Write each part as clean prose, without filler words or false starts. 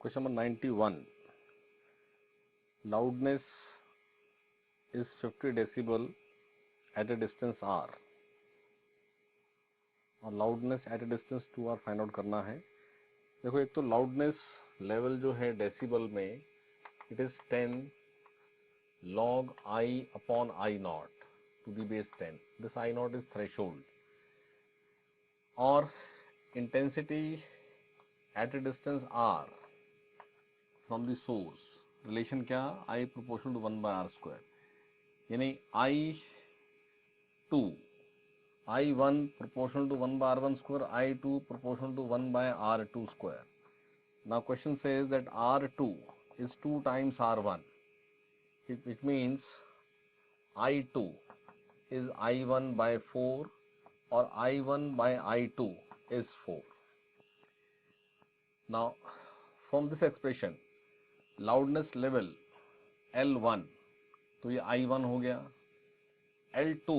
Question number 91. Loudness is 50 decibel at a distance r और loudness at a distance 2r find out करना है। देखो, एक तो loudness लेवल जो है डेसिबल में it is 10 log I upon I naught to the base 10. This I naught is threshold. और intensity at a distance r from the source relation क्या, I proportional to 1 by r square, यानी I2 I1 proportional to 1 by r1 square, I2 proportional to 1 by r2 square. Now question says that r2 is 2 times r1, which means I2 is I1 by 4 or I1 by I2 is 4. Now from this expression loudness level L1, तो ये I1 हो गया, L2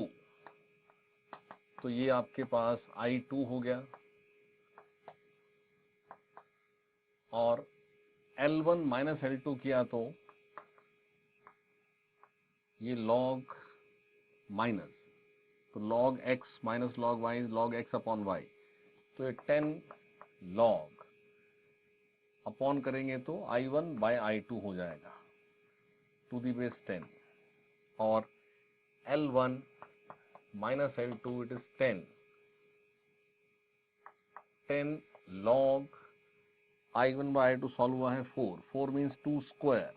तो ये आपके पास I2 हो गया, और L1 माइनस L2 किया तो ये log माइनस, तो log x minus log y log x upon y, तो ये 10 log अपॉन करेंगे तो I1 बाय I2 हो जाएगा टू दी बेस 10, और L1 minus L2 it is 10 log I1 by I2 solve हुआ है 4 मीन्स 2 स्क्वायर,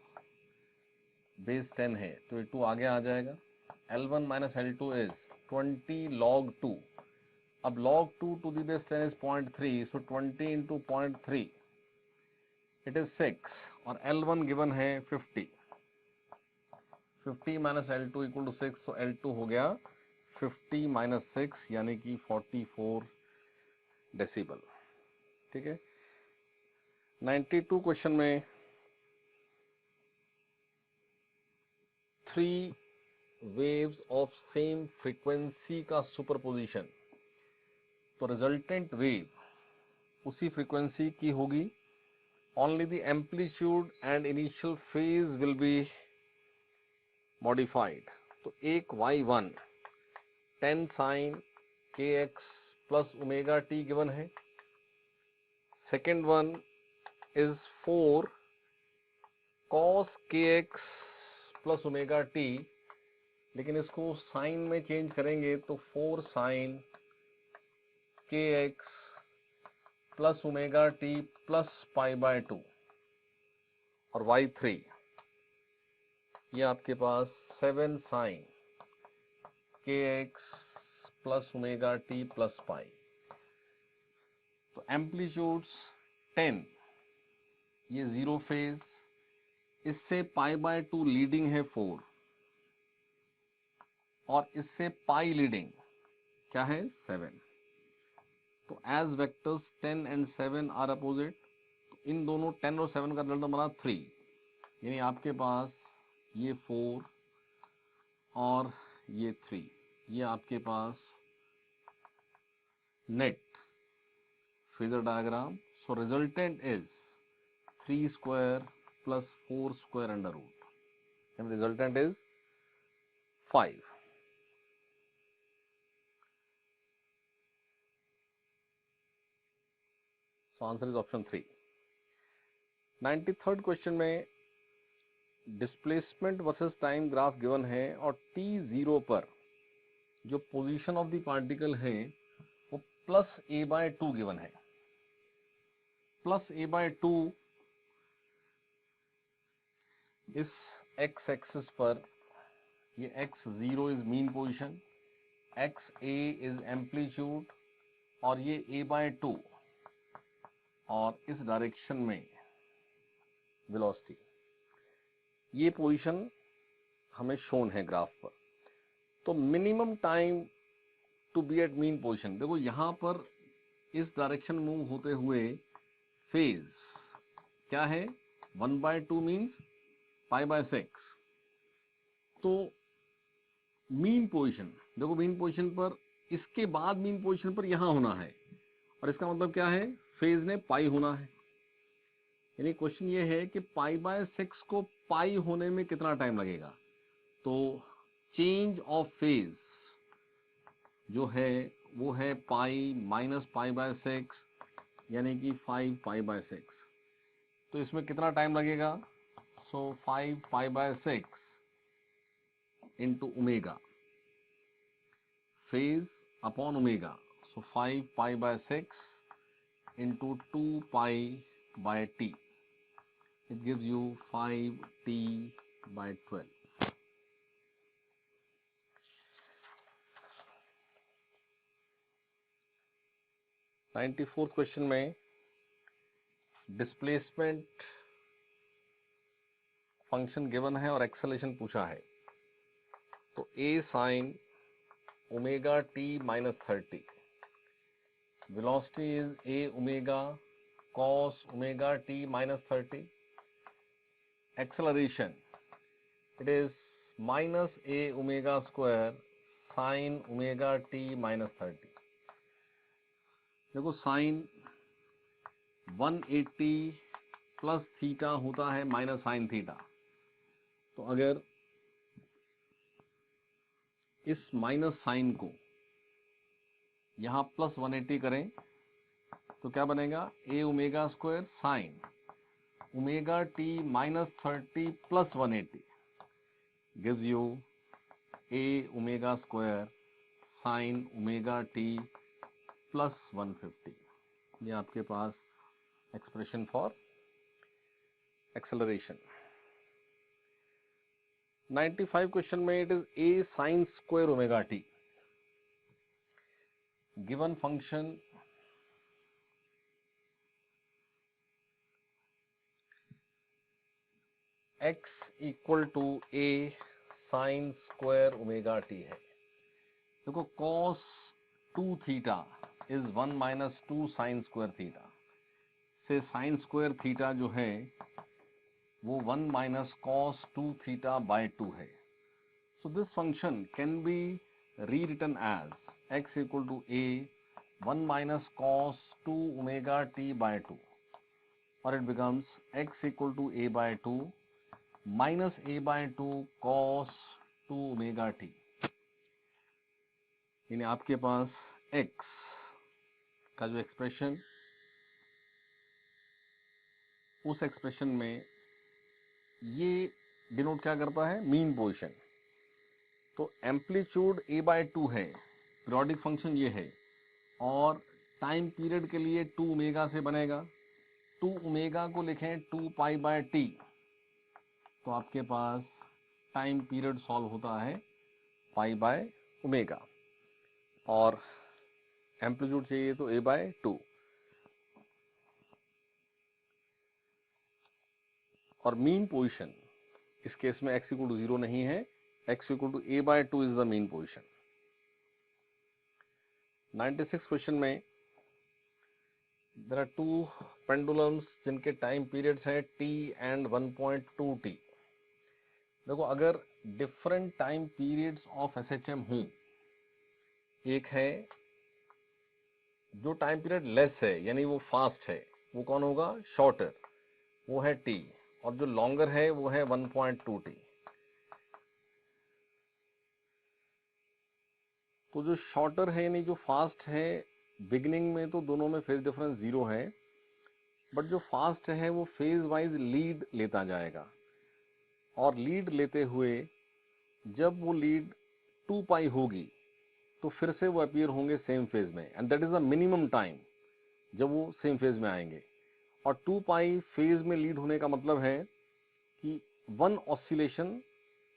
बेस 10 है तो ये 2 आगे आ जाएगा। L1 minus L2 is 20 log 2, अब log 2 to the base 10 is 0.3, so 20 into 0.3 it is 6, और L1 गिवन है 50 माइनस L2 इक्वल टू 6, तो L2 हो गया 50 माइनस 6 यानी कि 44 डेसिबल। ठीक है। 92 क्वेश्चन में 3 वेव्स ऑफ सेम फ्रीक्वेंसी का सुपरपोजिशन, तो रिजल्टेंट वेव उसी फ्रीक्वेंसी की होगी, only the amplitude and initial phase will be modified. तो एक y1 10 sin kx plus omega t given है, second one is 4 cos kx plus omega t, लेकिन इसको साइन में चेंज करेंगे तो 4 sin kx plus omega t plus pi by 2, और y3 ये आपके पास 7 sin kx plus omega t plus pi. तो एम्पलीट्यूड्स 10, ये 0 फेज, इससे पाई बाय 2 लीडिंग है 4, और इससे पाई लीडिंग क्या है 7। तो as vectors 10 and 7 are opposite, तो इन दोनों 10 और 7 का रिजल्ट बना 3, यानी आपके पास ये 4 और ये 3, ये आपके पास net phasor diagram. So resultant is 3 square plus 4 square under root, and resultant is 5। So answer is option 3. 93rd question में displacement versus time graph given है, और t0 पर जो पोजीशन ऑफ द पार्टिकल है वो प्लस a बाय 2 गिवन है। Plus a by 2 इस x axis पर, ये x0 is mean position, xa is amplitude, और ये a बाय 2 और इस डायरेक्शन में वेलोसिटी, ये पोजीशन हमें शोन है ग्राफ पर। तो minimum time to be at mean position, देखो यहां पर इस डायरेक्शन मूव होते हुए फेज क्या है 1 बाय 2 मीन्स पाई बाय 6, तो मीन पोजीशन देखो, मीन पोजीशन पर इसके बाद मीन पोजीशन पर यहां होना है, और इसका मतलब क्या है फेज ने पाई होना है। यानी क्वेश्चन ये है कि π/6 को पाई होने में कितना टाइम लगेगा। तो चेंज ऑफ फेज जो है वो है पाई माइनस π/6 यानी कि 5π/6। तो इसमें कितना टाइम लगेगा। So 5π/6 into omega phase upon omega. So 5π/6 into 2π/t. It gives you 5t/12. 94th question में डिस्प्लेसमेंट फंक्शन गिवन है और एक्सेलरेशन पूछा है। तो a sin omega t minus 30, velocity is a omega cos omega t minus 30, acceleration it is minus a omega square sin omega t minus 30। देखो sign 180 plus theta होता है minus sine theta. तो अगर इस minus sign को यहाँ plus 180 करें तो क्या बनेगा, a omega square sine omega t minus 30 plus 180 gives you a omega square sine omega t plus 150। ये आपके पास एक्सप्रेशन फॉर एक्सेलरेशन। 95 क्वेश्चन में it is a sine square omega t. Given function x equal to a sine square omega t है। देखो cos 2 theta is 1 minus 2 sine square theta से sine square theta जो है वो 1 minus cos 2 theta by 2 है। So this function can be rewritten as x equal to A 1 minus cos 2 omega T by 2 और it becomes x equal to A by 2 minus A by 2 cos 2 omega T. यानी आपके पास x का जो expression, उस expression में ये denote क्या करता है, मीन पोजीशन। तो एम्पलीट्यूड a बाय 2 है, पीरियोडिक फंक्शन ये है, और टाइम पीरियड के लिए 2 ओमेगा से बनेगा। 2 ओमेगा को लिखें 2π/t तो आपके पास टाइम पीरियड सॉल्व होता है π/ओमेगा, और एम्पलीट्यूड चाहिए तो a बाय 2। और मीन पोजीशन इस केस में x इक्वल टू 0 नहीं है, x equal to a by 2 is the mean position. 96 question में देयर आर 2 पेंडुलम्स जिनके टाइम पीरियड्स है t एंड 1.2t। देखो अगर different time periods of SHM हों, एक है जो टाइम पीरियड लेस है यानी वो फास्ट है, वो कौन होगा, शॉर्टर, वो है t, और जो लॉन्गर है वो है 1.2t। तो जो शॉर्टर है यानी जो फास्ट है, बिगिनिंग में तो दोनों में फेज डिफरेंस 0 है, बट जो फास्ट है वो फेज वाइज लीड लेता जाएगा, और लीड लेते हुए जब वो लीड 2π होगी तो फिर से वो अपीयर होंगे सेम फेज में, and that is the minimum time जब वो सेम फेज में आएंगे। और 2π फेज में लीड होने का मतलब है कि 1 ऑसिलेशन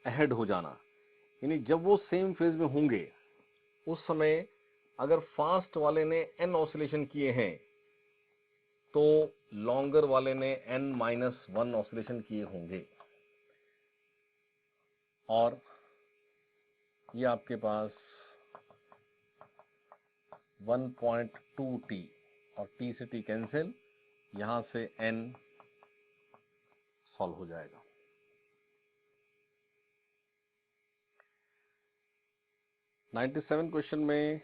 अहेड हो जाना, यानी जब वो सेम फेज में होंगे उस समय अगर फास्ट वाले ने n ऑसिलेशन किए हैं तो लॉन्गर वाले ने n-1 ऑसिलेशन किए होंगे। और ये आपके पास 1.2t और t से t कैंसिल, यहां से n सॉल्व हो जाएगा। नाइन्टी क्वेश्चन में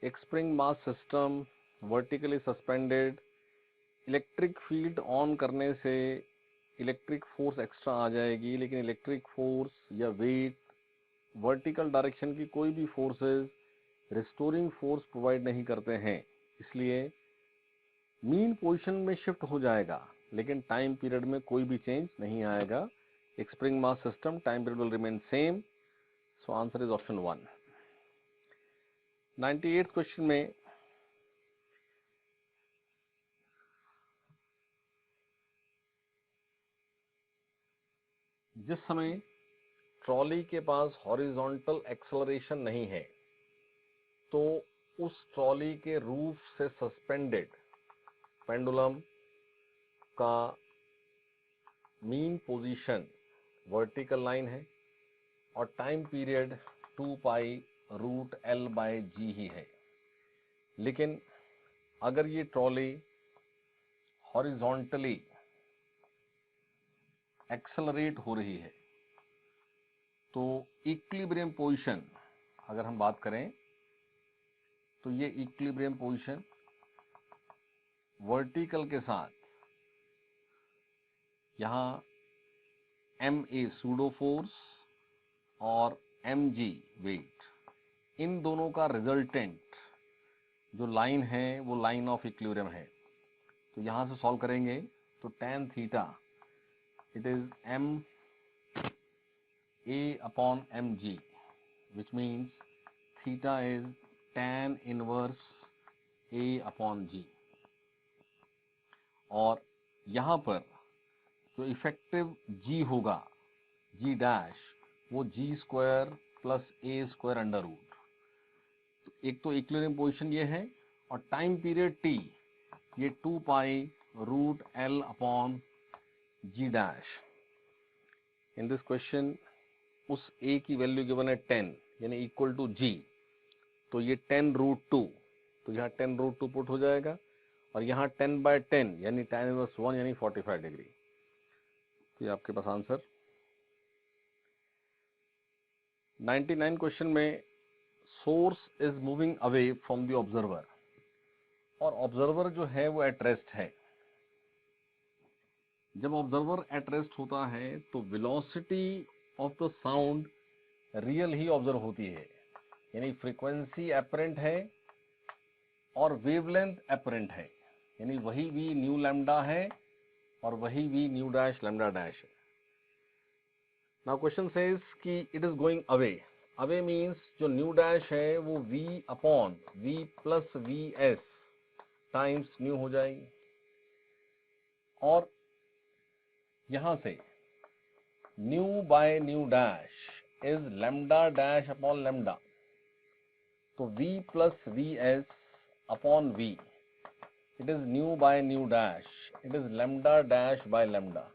एक spring mass system vertically suspended electric field on करने से इलेक्ट्रिक फोर्स एक्स्ट्रा आ जाएगी, लेकिन इलेक्ट्रिक फोर्स या वेट, वर्टिकल डायरेक्शन की कोई भी फोर्सेस रिस्टोरिंग फोर्स प्रोवाइड नहीं करते हैं, इसलिए मीन पोजीशन में शिफ्ट हो जाएगा लेकिन टाइम पीरियड में कोई भी चेंज नहीं आएगा. एक spring mass system, time period will remain same. So answer is option 1. 98th question में जिस समय ट्रॉली के पास हॉरिजॉन्टल एक्सेलरेशन नहीं है तो उस ट्रॉली के रूफ से सस्पेंडेड पेंडुलम का मीन पोजीशन वर्टिकल लाइन है और time period 2 pi root l by g ही है. लेकिन अगर ये ट्रॉली हॉरिजॉन्टली एक्सेलरेट हो रही है तो इक्विलिब्रियम पोजीशन अगर हम बात करें तो ये इक्विलिब्रियम पोजीशन वर्टिकल के साथ यहाँ ma सूडो फोर्स और mg वेट, इन दोनों का रिजल्टेंट जो लाइन है वो लाइन ऑफ इक्विलिब्रियम है. तो यहाँ से सॉल्व करेंगे तो tan theta it is m a upon mg which means theta is tan inverse a upon g. और यहाँ पर जो इफेक्टिव g होगा g डैश वो g square plus a square under root. एक तो इक्विलिब्रियम पोजीशन ये है और टाइम पीरियड t ये 2 pi root l upon g dash. In this question उस a की वैल्यू गिवन है 10 यानी इक्वल टू g, तो ये 10 रूट 2, तो यहाँ 10 रूट 2 पुट हो जाएगा और यहाँ 10 बाय 10 यानी tan इनवर्स 1 यानी 45 डिग्री. तो ये आपके पास आंसर. 99 क्वेश्चन में source is moving away from the observer और ऑब्जर्वर जो है वो एट रेस्ट है. जब ऑब्जर्वर एट रेस्ट होता है तो velocity of the sound real he observe होती है, यानी फ्रीक्वेंसी एपरेंट है और वेवलेंथ एपरेंट है, यानी वही v न्यू लैम्डा है और वही v nu dash lambda dash है. नाउ क्वेश्चन सेज कि it is going away. Away means जो न्यू डैश है वो v upon v plus V S times nu हो जाएगी और यहां से nu by nu dash is lambda dash upon lambda. तो v plus V S upon v it is nu by nu dash it is lambda dash by lambda.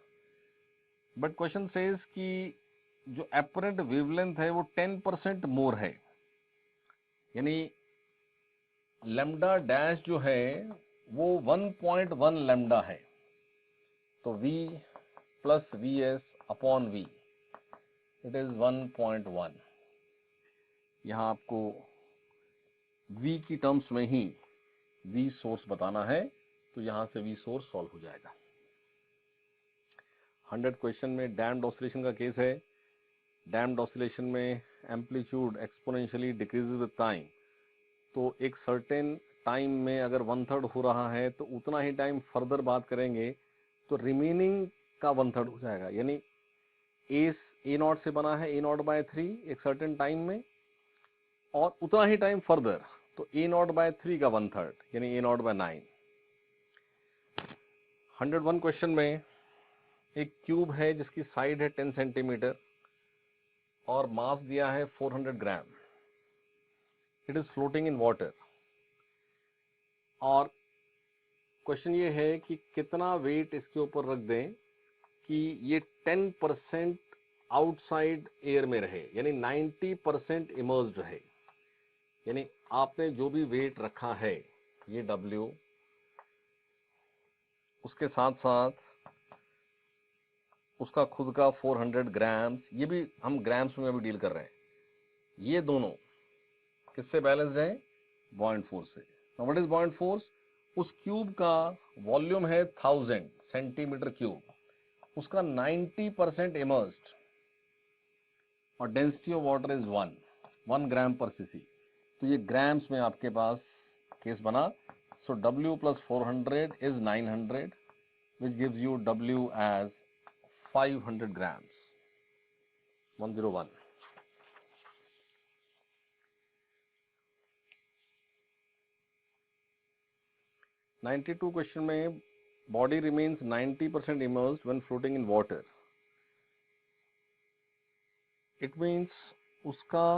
But question says कि जो apparent wavelength है वो 10% मोर है, यानी lambda dash जो है वो 1.1 लैम्डा है. तो v plus V S upon v it is 1.1. यहाँ आपको v की टर्म्स में ही v सोर्स बताना है, तो यहाँ से v सोर्स सॉल्व हो जाएगा. 100 क्वेश्चन में डैम्ड ऑसिलेशन का केस है. डैम्ड ऑसिलेशन में amplitude exponentially decreases with time. तो एक सर्टेन टाइम में अगर 1/3 हो रहा है तो उतना ही टाइम फर्दर बात करेंगे तो रिमेनिंग का 1/3 हो जाएगा, यानी ए नॉट से बना है ए नॉट बाय 3 एक सर्टेन टाइम में और उतना ही टाइम फर्दर, तो ए नॉट बाय 3 का 1/3 यानी ए नॉट बाय 9. 101 क्वेश्चन में एक क्यूब है जिसकी साइड है 10 सेंटीमीटर और मास दिया है 400 gram. It is floating in water और क्वेश्चन ये है कि कितना वेट इसके ऊपर रख दें कि ये 10% आउटसाइड एयर में रहे, यानी 90% इमर्स्ड रहे. यानी आपने जो भी वेट रखा है ये W, उसके साथ साथ उसका खुद का 400 ग्राम्स, ये भी हम ग्राम्स में भी डील कर रहे हैं, ये दोनों किससे बैलेंस्ड है? बॉयंट फोर्स से. What is buoyant force? उस क्यूब का वॉल्यूम है 1000 सेंटीमीटर क्यूब, उसका 90% इमर्स्ड और डेंसिटी ऑफ वाटर इज 1 ग्राम पर सीसी। तो ये ग्राम्स में आपके पास केस बना। सो W plus 400 is 900, which gives you W as 500 grams. 101. 92 question में body remains 90% immersed when floating in water. It means उसका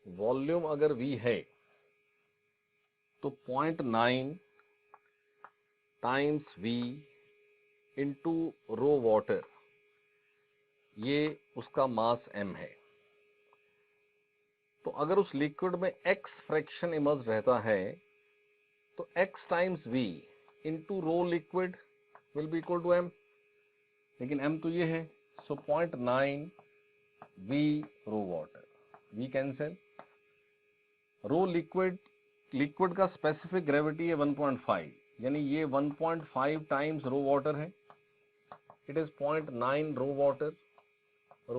वॉल्यूम अगर V है तो 0.9 टाइम्स V इंटू रो वाटर, ये उसका मास m है। तो अगर उस लिक्विड में x फ्रैक्शन इमर्स रहता है तो x times V into rho liquid will be equal to m, लेकिन m तो ये है। So 0.9 V rho water, V cancel. Rho liquid का स्पेसिफिक ग्रेविटी है 1.5, यानी ये 1.5 टाइम्स रो वाटर है। It is 0.9 rho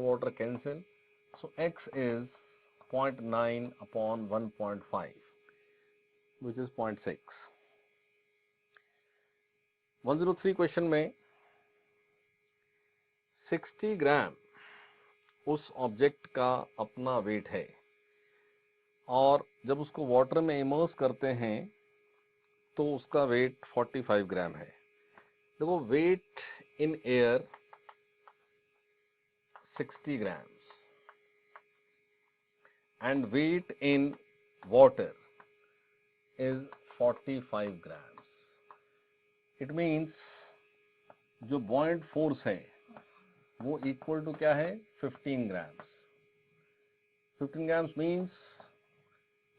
water cancel. So x is 0.9 upon 1.5 which is 0.6. 103 question में 60 ग्राम उस ऑब्जेक्ट का अपना वेट है और जब उसको वाटर में इमर्स करते हैं तो उसका वेट 45 ग्राम है। देखो weight in air 60 grams and weight in water is 45 grams. It means जो buoyant force है वो equal to क्या है 15 grams. 15 grams means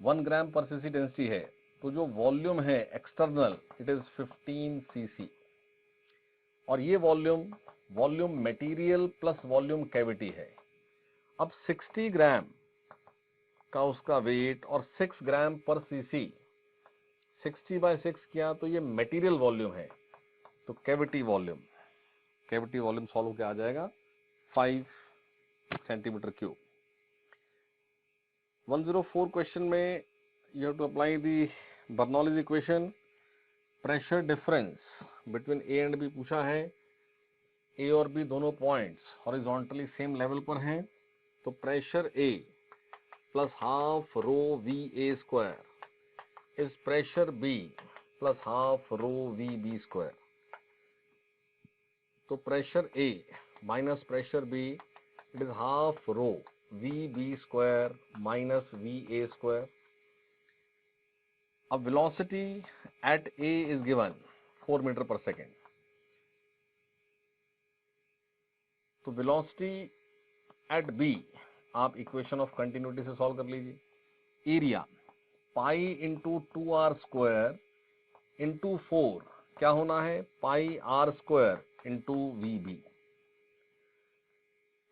1 gram per cc density है, तो जो वॉल्यूम है एक्सटर्नल इट इज 15 cc और ये volume material plus volume cavity है। अब 60 ग्राम का उसका वेट और 6 ग्राम पर सीसी, 60/6 किया तो ये मटेरियल वॉल्यूम है, तो कैविटी वॉल्यूम सॉल्व होकर आ जाएगा 5 सेंटीमीटर क्यूब। 104 क्वेश्चन में you have to apply the Bernoulli's equation. Pressure difference between A and B पूछा है। ए और बी दोनों पॉइंट्स हॉरिजॉन्टली सेम लेवल पर हैं, तो pressure A plus half rho V A square is pressure B plus half rho VB square. तो pressure A minus pressure B, it is half rho VB square minus VA square. अब velocity at A is given 4 meter per second. तो velocity at B आप equation of continuity से solve कर लीजिए। Area pi into 2r square into 4 क्या होना है पाई r square into VB।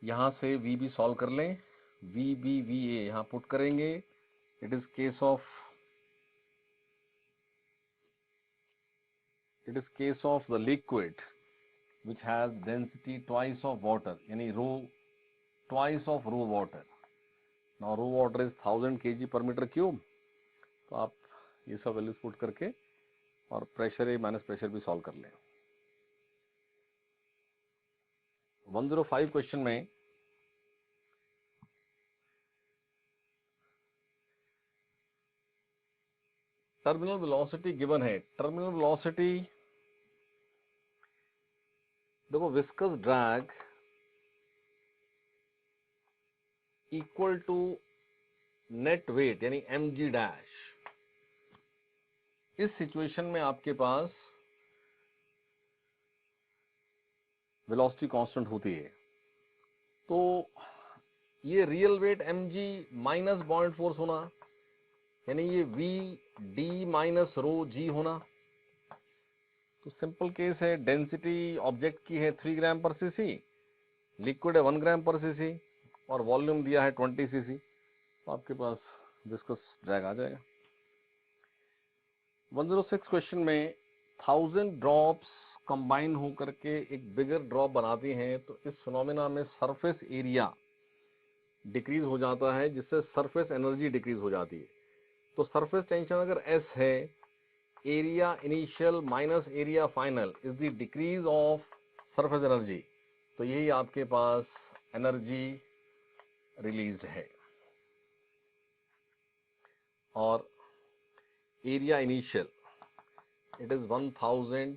यहां से VB सॉल्व कर लें, VB VA यहां पुट करेंगे। It is case of the liquid which has density twice of water, यानी rho twice of rho water. Now rho water is 1000 kg per metre cube, तो आप ये सब वैल्यूज पुट करके और प्रेशर ए माइनस प्रेशर भी solve कर लें। 105 क्वेश्चन में टर्मिनल वेलोसिटी गिवन है। टर्मिनल वेलोसिटी देखो viscous drag equal to net weight यानी mg डैश। इस सिचुएशन में आपके पास वेलोसिटी कांस्टेंट होती है, तो ये real weight mg minus buoyant force होना, यानी ये v d minus rho g होना। तो सिंपल केस है, डेंसिटी ऑब्जेक्ट की है 3 ग्राम पर सीसी, लिक्विड है 1 ग्राम पर सीसी और वॉल्यूम दिया है 20 cc, तो आपके पास विस्कस ड्रैग आ जाएगा। 106 क्वेश्चन में 1000 ड्रॉप्स कंबाइन होकर के एक बिगर ड्रॉप बनाती हैं, तो इस फिनोमेना में सरफेस एरिया डिक्रीज हो जाता है, जिससे सरफेस एनर्जी डिक्रीज हो जाती है। तो सरफेस टेंशन अगर S है, area initial minus area final is the decrease of surface energy, तो यही आपके पास एनर्जी रिलीज है। और area initial it is 1000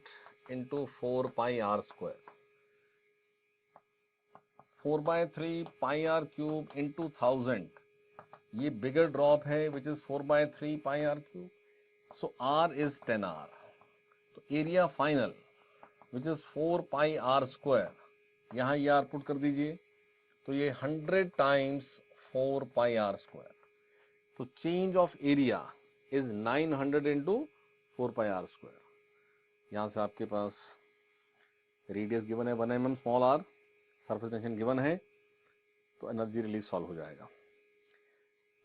into 4 pi R square, 4/3 pi R cube into 1000, ये बिगर ड्रॉप है which is 4/3 pi R cube, so R is 10R। तो area final which is 4 pi R square, यहाँ ये are put कर दीजिए, तो ये 100 times 4 pi R square. तो change of area is 900 into 4 pi R square. यहाँ से आपके पास रेडियस गिवन है 1 mm small R, surface tension given है, तो एनर्जी रिलीज सॉल्व हो जाएगा।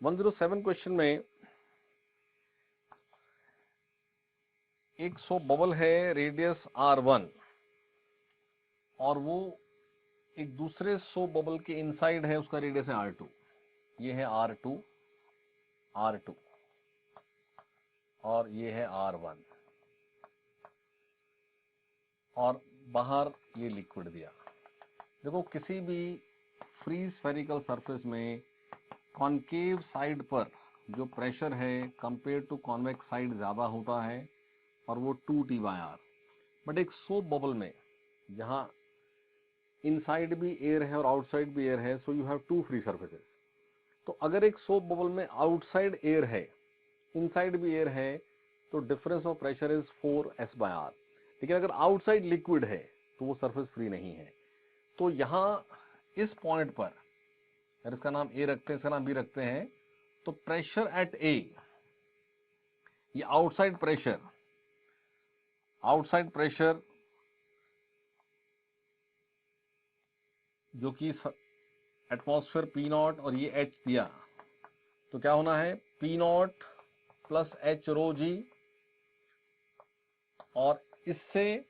107 क्वेश्चन में एक सोप बबल है, रेडियस R1, और वो एक दूसरे सोप बबल के इनसाइड है, उसका रेडियस है R2। ये है R2 और ये है R1, और बाहर ये लिक्विड दिया। देखो, किसी भी फ्री स्फेरिकल सरफेस में कॉन्केव साइड पर जो प्रेशर है कंपेयर टू कॉन्वेक्स साइड ज़्यादा होता है, और वो 2T/R। बट एक सोप बबल में जहाँ इनसाइड भी एयर है और आउटसाइड भी एयर है, so you have 2 free surfaces. तो अगर एक सोप बबल में आउटसाइड एयर है, इनसाइड भी एयर है, तो difference of pressure is 4S/R। लेकिन अगर आउटसाइड लिक्विड है तो वो सरफेस फ्री नहीं है। तो यहाँ इस पॉइंट पर, अगर इसका नाम ए रखते हैं, इसका नाम बी रखते हैं, तो प्रेशर एट ए, ये आउटसाइड प्रेशर जो कि एटमॉस्फेयर P0 और ये H दिया, तो क्या होना है P0 प्लस H रो जी, और इससे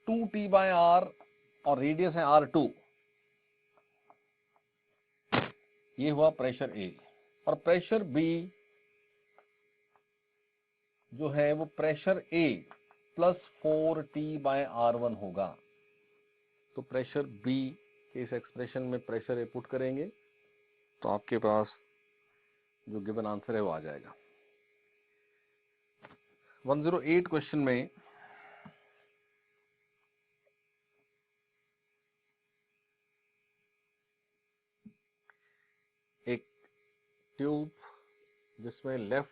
2T/R और रेडियस है R2, ये हुआ प्रेशर A। और प्रेशर B जो है वो प्रेशर A प्लस 4T/R1 होगा। तो प्रेशर B के इस एक्सप्रेशन में प्रेशर A पुट करेंगे, तो आपके पास जो गिवन आंसर है वो आ जाएगा। 108 क्वेश्चन में एक ट्यूब जिसमें लेफ्ट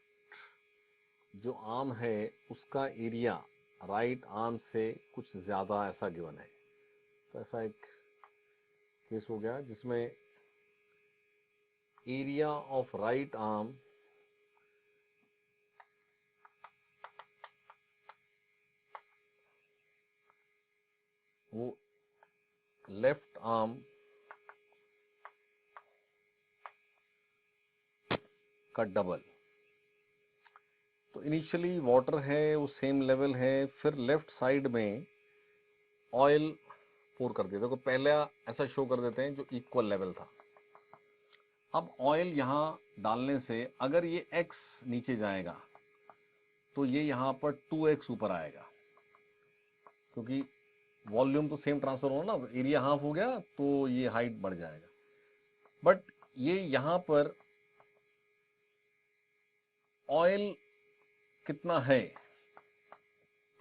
जो आर्म है उसका एरिया राइट आर्म से कुछ ज़्यादा ऐसा गिवन है। तो ऐसा एक केस हो गया जिसमें एरिया ऑफ राइट आर्म वो लेफ्ट आर्म का डबल। तो इनिशियली वाटर है वो सेम लेवल है, फिर लेफ्ट साइड में ऑयल पोर कर दिया। देखो पहले ऐसा शो कर देते हैं जो इक्वल लेवल था। अब ऑयल यहाँ डालने से अगर ये x नीचे जाएगा तो ये यहाँ पर 2x ऊपर आएगा, क्योंकि वॉल्यूम तो सेम ट्रांसफर हो ना, एरिया हाफ हो गया तो ये हाइट बढ़ जाएगा। बट ये यहाँ पर ऑयल कितना है,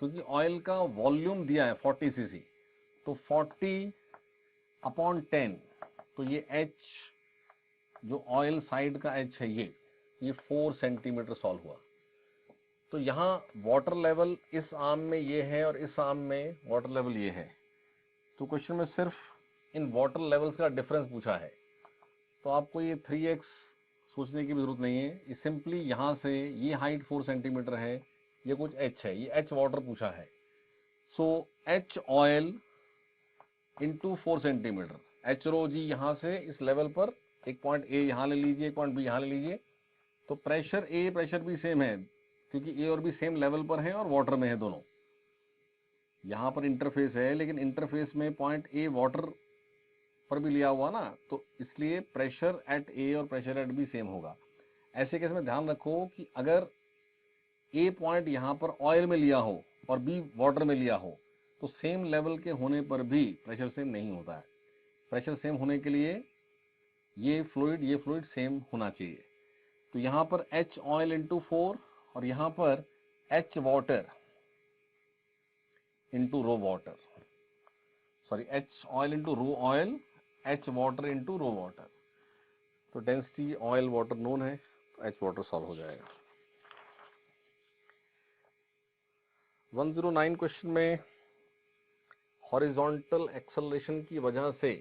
क्योंकि ऑयल का वॉल्यूम दिया है 40 cc, तो 40/10, तो ये H जो ऑयल साइड का H है ये 4 सेंटीमीटर सॉल्व हुआ। तो यहाँ वाटर लेवल इस आर्म में ये है और इस आर्म में वाटर लेवल ये है। तो क्वेश्चन में सिर्फ इन वाटर लेवल्स का डिफरेंस पूछा है, तो आपको ये 3x सोचने की भी जरूरत नहीं है। ये सिंपली यहाँ से ये हाइट 4 सेंटीमीटर है, ये कुछ H है, ये H वाटर पूछा है, सो H oil into 4 centimetre, H रो जी यहाँ से इस लेवल पर एक पॉइंट A यहाँ ले लीजिए, एक पॉइंट B यहाँ ले लीजिए, तो pressure A pressure B same है, क्योंकि ए और बी सेम लेवल पर है और वाटर में है दोनों। यहाँ पर इंटरफेस है लेकिन इंटरफेस में पॉइंट ए वाटर पर भी लिया हुआ ना, तो इसलिए प्रेशर एट ए और प्रेशर एट बी सेम होगा। ऐसे केस में ध्यान रखो कि अगर ए पॉइंट यहाँ पर ऑयल में लिया हो और बी वाटर में लिया हो तो सेम लेवल के होने पर भी प्रेशर सेम नहीं होता है। प्रेशर सेम होने के लिए ये फ्लूइड सेम होना चाहिए। तो यहाँ पर H ऑयल इंटू 4 और यहाँ पर H water into rho water, sorry H oil into rho oil, H water into rho water. तो डेंसिटी ऑयल वाटर नोन है, तो H वाटर सॉल्व हो जाएगा। 109 क्वेश्चन में हॉरिजॉन्टल एक्सेलरेशन की वजह से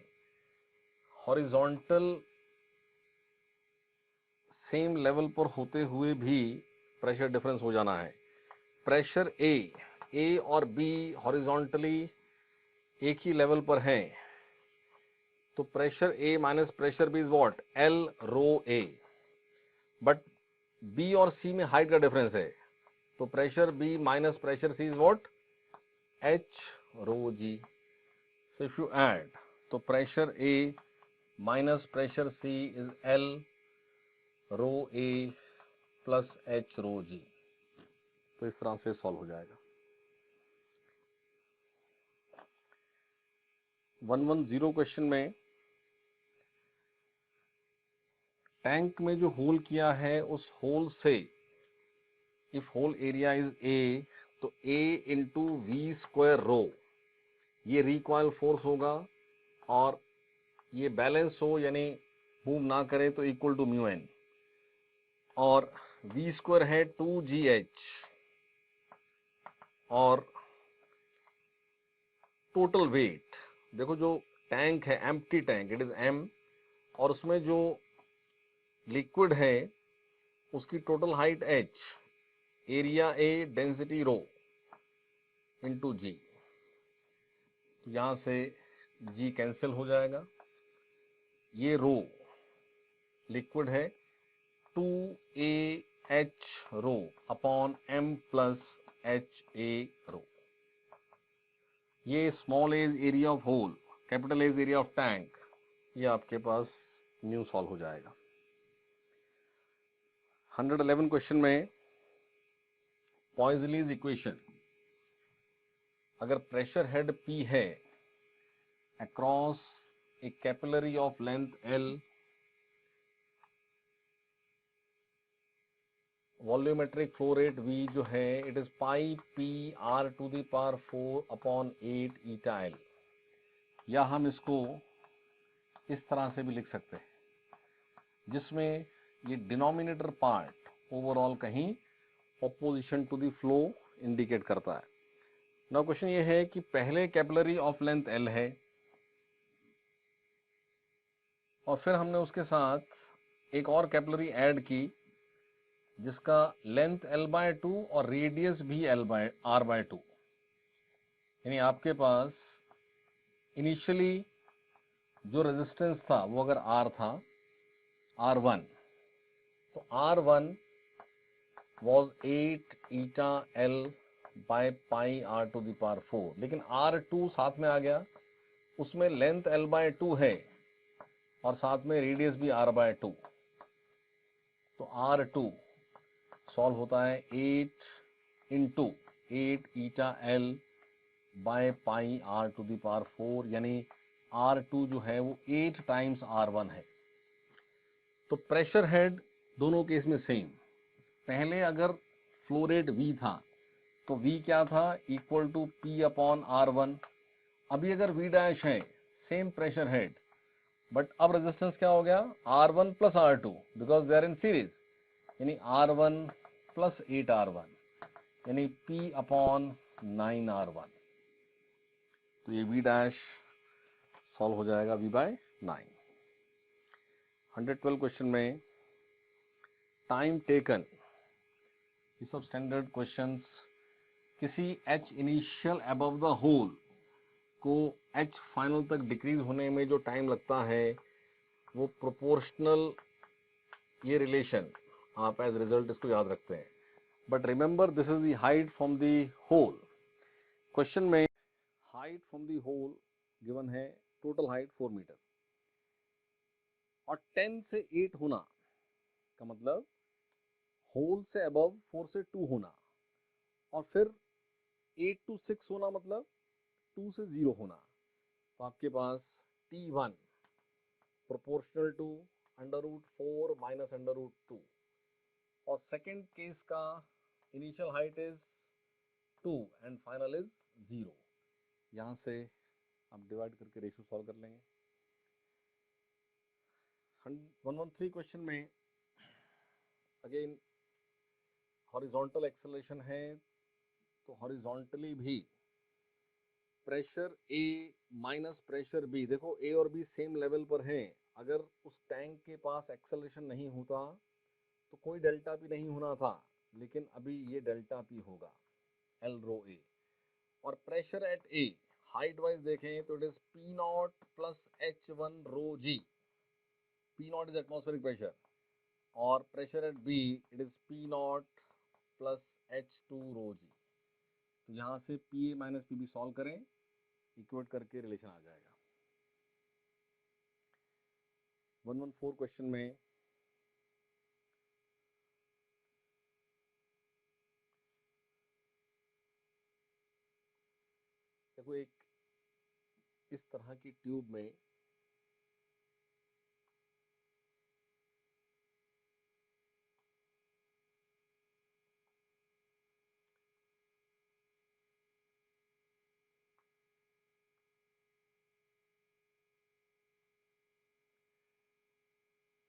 हॉरिजॉन्टल सेम लेवल पर होते हुए भी प्रेशर डिफरेंस हो जाना है। प्रेशर ए और बी हॉरिजॉन्टली एक ही लेवल पर हैं, तो pressure A minus pressure B is what, L rho A. But B और सी में हाइट का डिफरेंस है, तो pressure B minus pressure C is what, H rho G. So if you add, तो pressure A minus pressure C is L rho A plus H rho G। तो इस तरह से सॉल्व हो जाएगा। 110 क्वेश्चन में टैंक में जो होल किया है उस होल से if hole area is A, तो A into V square rho, ये रिकॉइल फोर्स होगा और ये बैलेंस हो यानी मूव ना करे तो इक्वल टू म्यू एन, और वी स्क्वायर है 2GH और टोटल वेट देखो, जो टैंक है empty tank it is M, और उसमें जो लिक्विड है उसकी total height H, area A, density rho into G। यहां से G कैंसिल हो जाएगा, ये रो लिक्विड है 2AH rho upon M plus HA rho. ये small as area of hole, capital as area of tank, ये आपके पास न्यू सॉल्व हो जाएगा। 111 क्वेश्चन में पॉइजनीज इक्वेशन, अगर प्रेशर हेड P है across a capillary of length L, volumetric flow rate V जो है it is pi P R to the power 4 upon 8 eta L, या हम इसको इस तरह से भी लिख सकते हैं जिसमें ये डिनोमिनेटर पार्ट ओवरऑल कहीं opposition to the flow indicate करता है। नाउ क्वेश्चन ये है कि पहले कैपिलरी ऑफ लेंथ L है और फिर हमने उसके साथ एक और कैपिलरी ऐड की जिसका लेंथ L/2 और रेडियस भी R/2, यानी आपके पास इनिशियली जो रेजिस्टेंस था वो अगर R था R1, तो R1 was 8 eta L by pi R to the power 4, लेकिन R2 साथ में आ गया, उसमें लेंथ L/2 है और साथ में रेडियस भी R/2, तो R2 सॉल्व होता है 8 into 8 eta L by pi R to the power 4, यानी R2 जो है वो 8 टाइम्स R1 है। तो प्रेशर हेड दोनों केस में सेम, पहले अगर फ्लो रेट V था तो V क्या था, equal to P upon R1। अभी अगर V डैश है सेम प्रेशर हेड, बट अब रेजिस्टेंस क्या हो गया, R1 plus R2 because they are in series, यानी R1 प्लस 8R1 यानी P अपॉन 9R1। तो ये V डैश सॉल्व हो जाएगा V/9। 112 क्वेश्चन में टाइम टेकन, ये सब स्टैंडर्ड क्वेश्चंस, किसी H initial above the hole को H फाइनल तक डिक्रीज होने में जो टाइम लगता है वो प्रोपोर्शनल, ये रिलेशन आप एज रिजल्ट इसको याद रखते हैं, but remember this is the height from the hole. Question में height from the hole given है, टोटल हाइट 4 मीटर, और 10 से 8 होना का मतलब होल से अबव 4 से 2 होना, और फिर 8 to 6 होना मतलब 2 से 0 होना। तो आपके पास T1 प्रोपोर्शनल टू √4 माइनस √2, और सेकेंड केस का initial height is 2 and final is 0। यहाँ से आप डिवाइड करके रेशियो सॉल्व कर लेंगे। 113 क्वेश्चन में अगेन हॉरिजॉन्टल एक्सेलरेशन है, तो हॉरिजॉन्टली भी pressure A minus pressure B, देखो A और B सेम लेवल पर हैं। अगर उस टैंक के पास एक्सेलरेशन नहीं होता तो कोई डेल्टा P नहीं होना था, लेकिन अभी ये डेल्टा P होगा, L रो A। और pressure at A height wise देखें तो it is P0 plus H1 rho G। P0 is atmospheric pressure, और pressure at B it is P0 plus H2 rho G। तो यहाँ से PA minus PB solve करें, equate करके relation आ जाएगा। 114 क्वेश्चन में देखो, एक इस तरह की ट्यूब में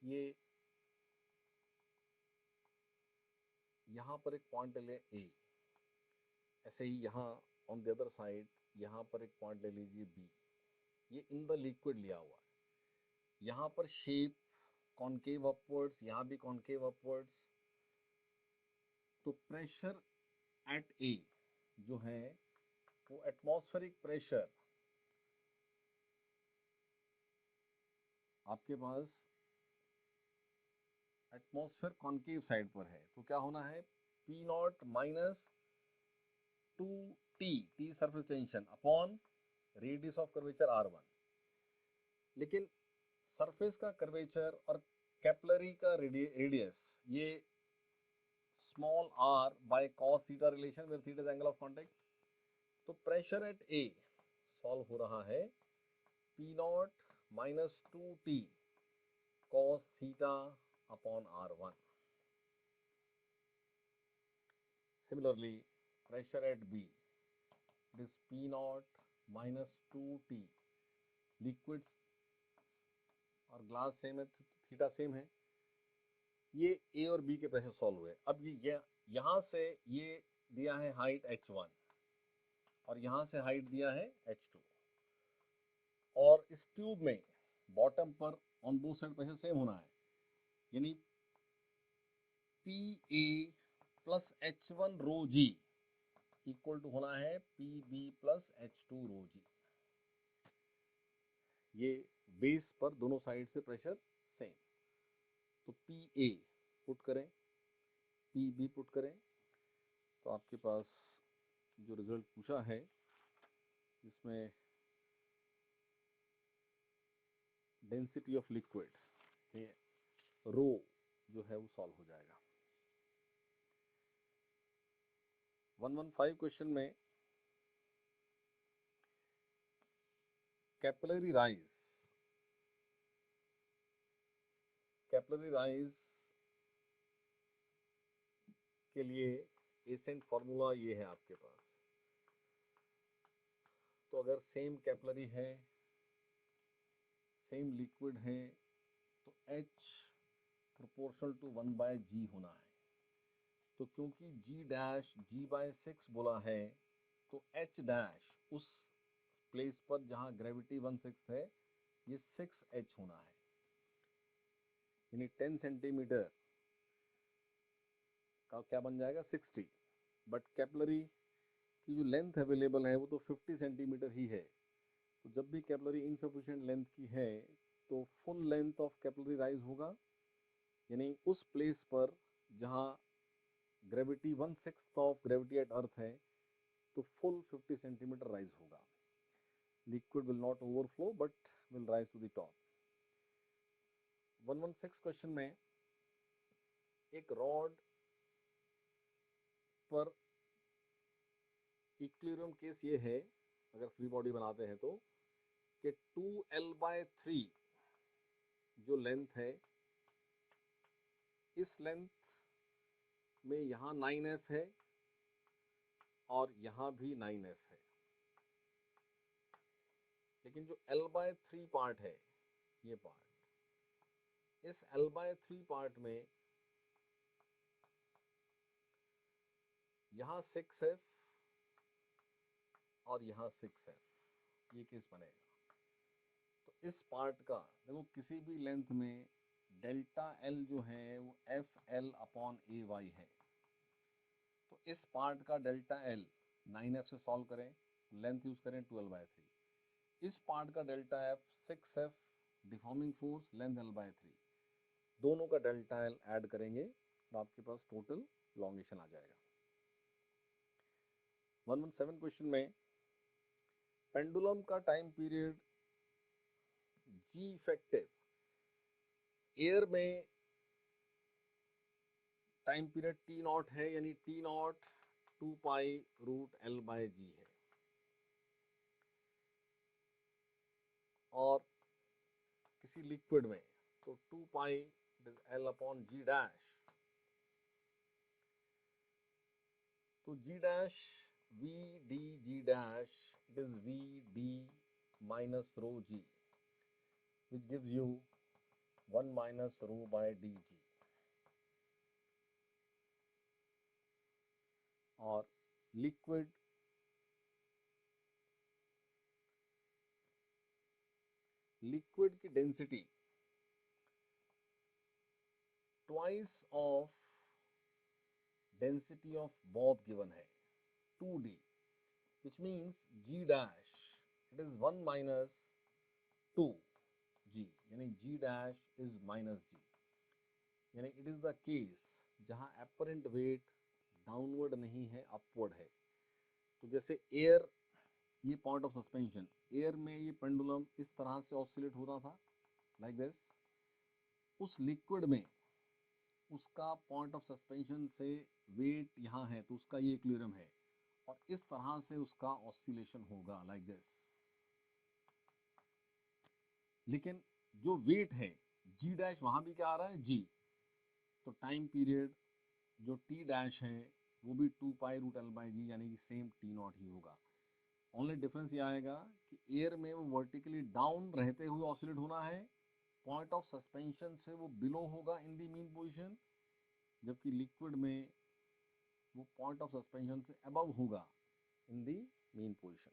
ये यहाँ पर एक पॉइंट ले A, ऐसे ही यहाँ ऑन द अदर साइड यहाँ पर एक पॉइंट ले लीजिए B। ये इन द लिक्विड लिया हुआ है, यहाँ पर शेप कॉनकेव अपवर्ड्स, यहाँ भी कॉनकेव अपवर्ड्स। तो प्रेशर एट A जो है वो एटमॉस्फेरिक प्रेशर आपके पास एटमॉस्फेयर कॉनकेव साइड पर है, तो क्या होना है P0 minus 2T, T surface tension upon radius of curvature R1। लेकिन सरफेस का कर्वेचर और कैपिलरी का रेडियस ये small r by cos theta relation where theta is angle of contact. तो प्रेशर एट A सॉल्व हो रहा है P0 minus 2T cos theta upon R1। Similarly pressure at B it is P0 minus 2T, liquid और glass same है, theta same है। ये A और B के प्रेशर सॉल्व हुए। अब ये यहाँ से ये दिया है हाइट H1 और यहाँ से हाइट दिया है H2, और इस ट्यूब में बॉटम पर on both side pressure same होना है, यानी PA plus H1 rho G equal to होना है PB plus H2 rho G। ये बेस पर दोनों साइड से प्रेशर सेम, तो PA पुट करें, PB पुट करें, तो आपके पास जो रिजल्ट पूछा है इसमें डेंसिटी ऑफ लिक्विड ये रो जो है वो सॉल्व हो जाएगा। 115 क्वेश्चन में कैपिलरी राइज के लिए एसेंट फॉर्मूला ये है आपके पास। तो अगर सेम कैपिलरी है, सेम लिक्विड है, तो H प्रोपोर्शनल टू 1/G होना है। तो क्योंकि G डैश G/6 बोला है, तो H डैश उस प्लेस पर जहां ग्रेविटी 1/6 है ये 6H होना है, यानी 10 सेंटीमीटर का क्या बन जाएगा 60। बट कैपिलरी की जो लेंथ अवेलेबल है वो तो 50 सेंटीमीटर ही है। तो जब भी कैपिलरी इनसफिशिएंट लेंथ की है तो full length of capillary rise होगा, यानी उस प्लेस पर जहां gravity 1/6 of gravity at earth है, तो फुल 50 सेंटीमीटर राइज होगा. Liquid will not overflow but will rise to the top. 116 question में एक रॉड पर इक्विलिब्रियम केस ये है, अगर फ्री बॉडी बनाते हैं तो, कि 2L/3 जो लेंथ है, इस लेंथ में यहाँ 9s है और यहाँ भी 9s है. लेकिन जो L/3 पार्ट है, ये पार्ट, इस L/3 पार्ट में यहाँ 6s और यहाँ 6s, ये केस बनेगा. तो इस पार्ट का देखो, किसी भी लेंथ में डेल्टा L जो है वो FL/AY है. तो इस पार्ट का डेल्टा L 9f से सॉल्व करें, लेंथ यूज करें 12/3. इस पार्ट का delta F 6f deforming force, length L/3, दोनों का डेल्टा L ऐड करेंगे तो आपके पास टोटल लॉन्गेशन आ जाएगा. 117 क्वेश्चन में पेंडुलम का time period G effective, air में टाइम पीरियड T0 है, यानी T0 2π√L/G है. और किसी लिक्विड में तो 2π L/G तो G dash VdG dash, it is Vd minus rho G, which gives you 1 minus rho by dG. और लिक्विड की density twice of density of Bob given है 2d, which means G dash, it is 1 minus 2G, यानी G dash is minus G, यानी it is the case जहां apparent weight downward नहीं है, upward है. तो जैसे एयर, ये पॉइंट ऑफ सस्पेंशन, एयर में ये पेंडुलम इस तरह से ऑसिलेट होता था, लाइक दिस. उस लिक्विड में उसका पॉइंट ऑफ सस्पेंशन से वेट यहाँ है, तो उसका ये इक्विलिब्रियम है, और इस तरह से उसका ऑसिलेशन होगा, लाइक दिस. लेकिन जो वेट है G डैश, वहां भी क्या आ रहा है, G. तो टाइम पीरियड जो T डैश है वो भी 2π√L/G, यानी कि सेम T0 ही होगा. ओनली डिफरेंस ये आएगा कि एयर में वो वर्टिकली डाउन रहते हुए ऑसिलेट होना है, पॉइंट ऑफ सस्पेंशन से वो बिलो होगा इन दी मीन पोजीशन, जबकि लिक्विड में वो पॉइंट ऑफ सस्पेंशन से अबव होगा इन दी मीन पोजीशन.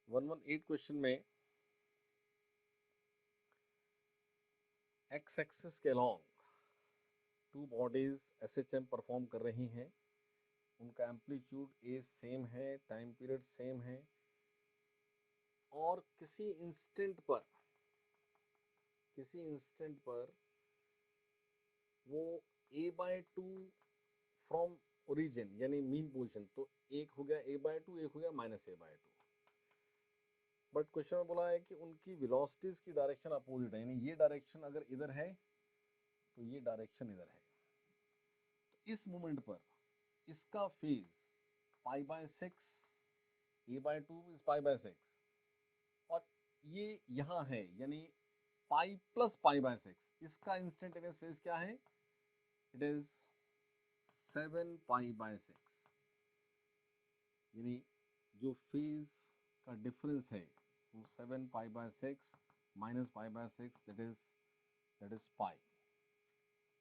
118 क्वेश्चन में एक्स एक्सिस के along two bodies SHM perform कर रही हैं. उनका एम्पलीट्यूड ए सेम है, टाइम पीरियड सेम है, और किसी इंस्टेंट पर वो A/2 फ्रॉम ओरिजिन, यानी मीन पोजीशन, तो एक हो गया A/2, एक हो गया -A/2. बट क्वेश्चन में बोला है कि उनकी वेलोसिटीज की डायरेक्शन अपोजिट है, यानी ये डायरेक्शन अगर इधर है तो ये डायरेक्शन इधर है. तो इस मोमेंट पर इसका फेज π/6, A/2 इज π/6, और ये यहाँ है, यानी π + π/6. इसका इंस्टेंटेनियस फेज क्या है, इट इज 7π/6, यानी जो फेज का डिफरेंस है वो 7π/6 - π/6, दैट इज पाई.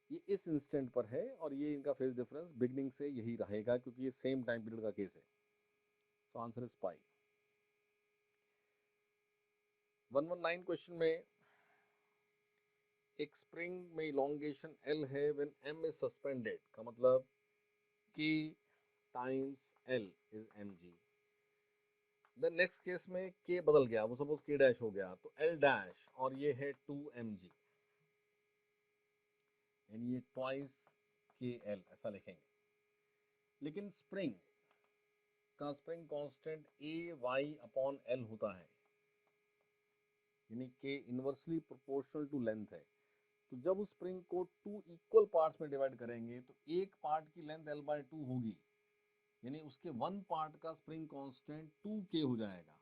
ये इस इंस्टेंट पर है, और ये इनका फेज डिफरेंस बिगनिंग से यही रहेगा, क्योंकि ये सेम टाइम पीरियड का केस है. तो आंसर इज पाई. 119 क्वेश्चन में एक स्प्रिंग में इलोंगेशन L है व्हेन M इज सस्पेंडेड, का मतलब K times L is mg. Then next case में K बदल गया, वो सपोज K डैश हो गया, तो L डैश, और ये है 2mg. यानी ये ट्वाइस KL ऐसा लिखेंगे। लेकिन स्प्रिंग का स्प्रिंग कांस्टेंट AY/L होता है, यानी K inversely proportional to length है। तो जब उस स्प्रिंग को 2 इक्वल पार्ट्स में डिवाइड करेंगे तो एक पार्ट की लेंथ L/2 होगी, यानी उसके 1 पार्ट का स्प्रिंग कांस्टेंट 2K हो जाएगा।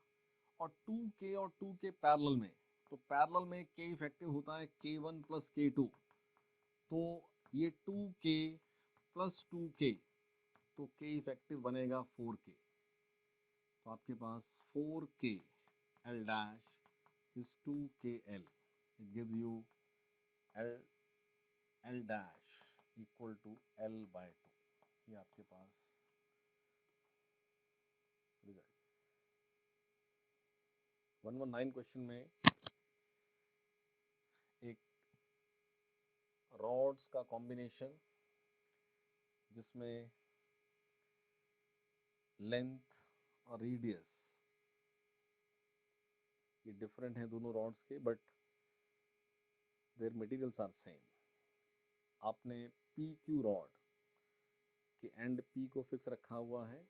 और 2K और 2K पैरेलल में, तो पैरेलल में K इफेक्टिव होता है K1 + K2, तो ये 2K + 2K, तो K इफेक्टिव बनेगा 4K। तो आपके पास 4K L dash is 2KL, it gives you L dash equal to L/2। ये आपके पास रिजल्ट। 119 क्वेश्चन में एक रॉड्स का कॉम्बिनेशन जिसमें लेंथ और रेडियस ये डिफरेंट है दोनों रॉड्स के, but their materials are same. आपने PQ रॉड के एंड P को फिक्स रखा हुआ है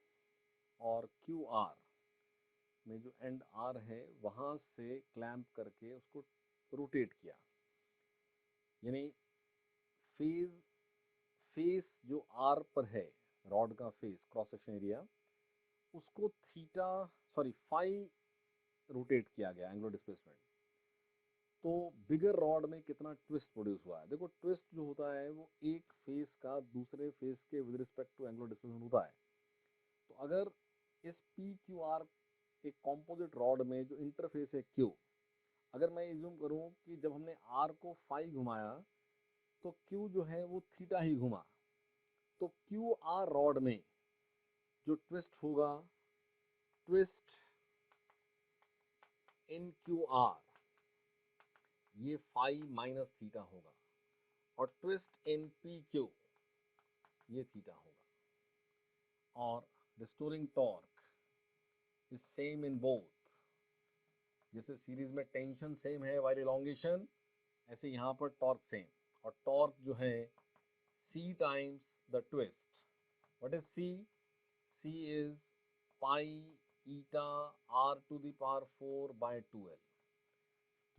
और QR में जो एंड R है वहां से क्लैंप करके उसको रोटेट किया, यानी फेस जो R पर है, रॉड का फेस क्रॉस सेक्शन एरिया, उसको फाई रोटेट किया गया, एंगुलर डिस्प्लेसमेंट। तो बिगर रॉड में कितना ट्विस्ट प्रोड्यूस हुआ है। देखो ट्विस्ट जो होता है वो एक फेस का दूसरे फेस के with respect to angular displacement होता है। तो अगर इस PQR एक कॉम्पोजिट रॉड में जो इंटरफेस है Q, अगर मैं एज्यूम करूं कि जब हमने R को फाई घुमाया तो Q जो है वो थीटा ही घुमा, तो QR रॉड में जो ट्विस्ट होगा, ट्विस्ट इन QR, ये फाई माइनस थीटा होगा, और ट्विस्ट इन PQ ये थीटा होगा। और restoring torque is same in both. जैसे सीरीज में टेंशन सेम है वाइल इलॉन्गेशन, ऐसे यहाँ पर टॉर्क सेम, और टॉर्क जो है C times the twist. What is C? C is pi eta R⁴/2L।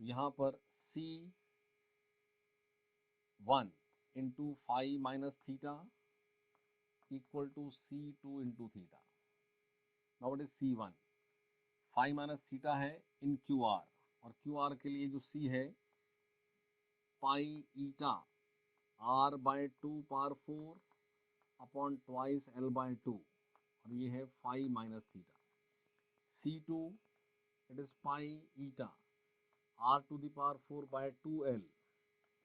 तो यहाँ पर C1 into phi minus theta equal to C2 into theta. Now what is C1? Phi minus theta है in QR, और QR के लिए जो C है पाई ईटा R/2⁴ upon twice L/2, और ये है phi minus theta. C2 it is pi eta R⁴/2L